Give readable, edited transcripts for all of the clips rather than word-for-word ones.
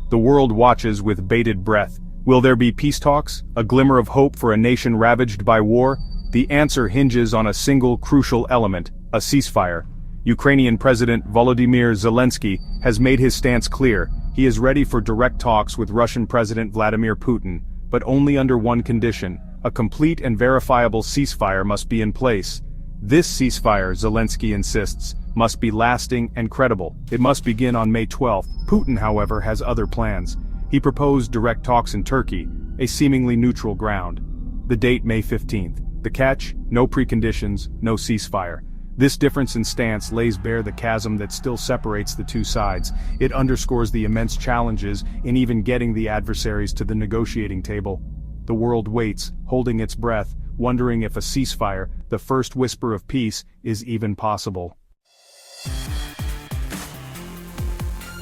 The world watches with bated breath. Will there be peace talks? A glimmer of hope for a nation ravaged by war? The answer hinges on a single crucial element, a ceasefire. Ukrainian President Volodymyr Zelensky has made his stance clear. He is ready for direct talks with Russian President Vladimir Putin, but only under one condition: a complete and verifiable ceasefire must be in place. This ceasefire, Zelensky insists, must be lasting and credible. It must begin on May 12th. Putin, however, has other plans. He proposed direct talks in Turkey, a seemingly neutral ground. The date May 15th. The catch? No preconditions, no ceasefire. This difference in stance lays bare the chasm that still separates the two sides. It underscores the immense challenges in even getting the adversaries to the negotiating table. The world waits, holding its breath, wondering if a ceasefire, the first whisper of peace, is even possible.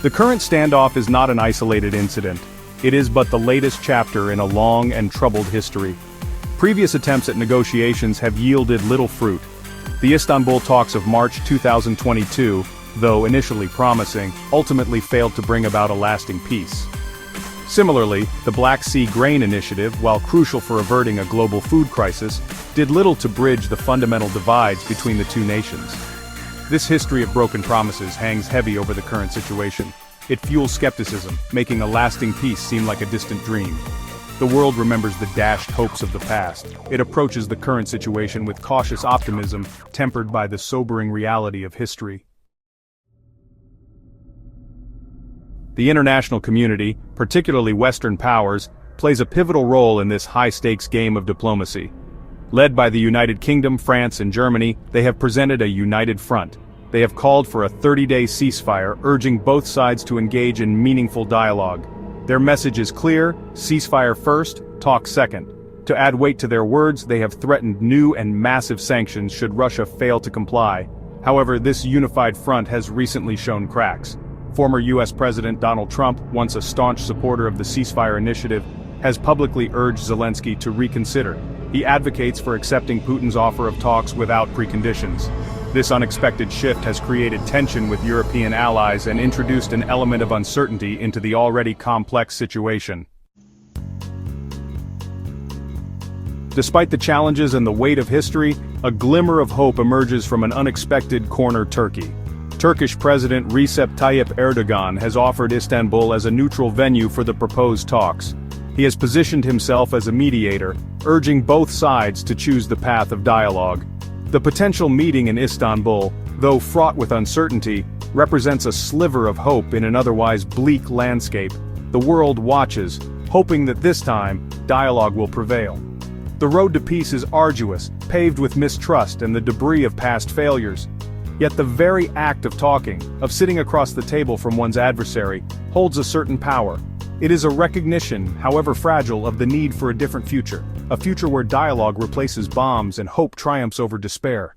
The current standoff is not an isolated incident. It is but the latest chapter in a long and troubled history. Previous attempts at negotiations have yielded little fruit. The Istanbul talks of March 2022, though initially promising, ultimately failed to bring about a lasting peace. Similarly, the Black Sea Grain Initiative, while crucial for averting a global food crisis, did little to bridge the fundamental divides between the two nations. This history of broken promises hangs heavy over the current situation. It fuels skepticism, making a lasting peace seem like a distant dream. The world remembers the dashed hopes of the past. It approaches the current situation with cautious optimism, tempered by the sobering reality of history. The international community, particularly Western powers, plays a pivotal role in this high-stakes game of diplomacy. Led by the United Kingdom, France, and Germany, they have presented a united front. They have called for a 30-day ceasefire, urging both sides to engage in meaningful dialogue. Their message is clear: ceasefire first, talk second. To add weight to their words, they have threatened new and massive sanctions should Russia fail to comply. However, this unified front has recently shown cracks. Former U.S. President Donald Trump, once a staunch supporter of the ceasefire initiative, has publicly urged Zelensky to reconsider. He advocates for accepting Putin's offer of talks without preconditions. This unexpected shift has created tension with European allies and introduced an element of uncertainty into the already complex situation. Despite the challenges and the weight of history, a glimmer of hope emerges from an unexpected corner: Turkey. Turkish President Recep Tayyip Erdogan has offered Istanbul as a neutral venue for the proposed talks. He has positioned himself as a mediator, urging both sides to choose the path of dialogue. The potential meeting in Istanbul, though fraught with uncertainty, represents a sliver of hope in an otherwise bleak landscape. The world watches, hoping that this time, dialogue will prevail. The road to peace is arduous, paved with mistrust and the debris of past failures. Yet the very act of talking, of sitting across the table from one's adversary, holds a certain power. It is a recognition, however fragile, of the need for a different future. A future where dialogue replaces bombs and hope triumphs over despair.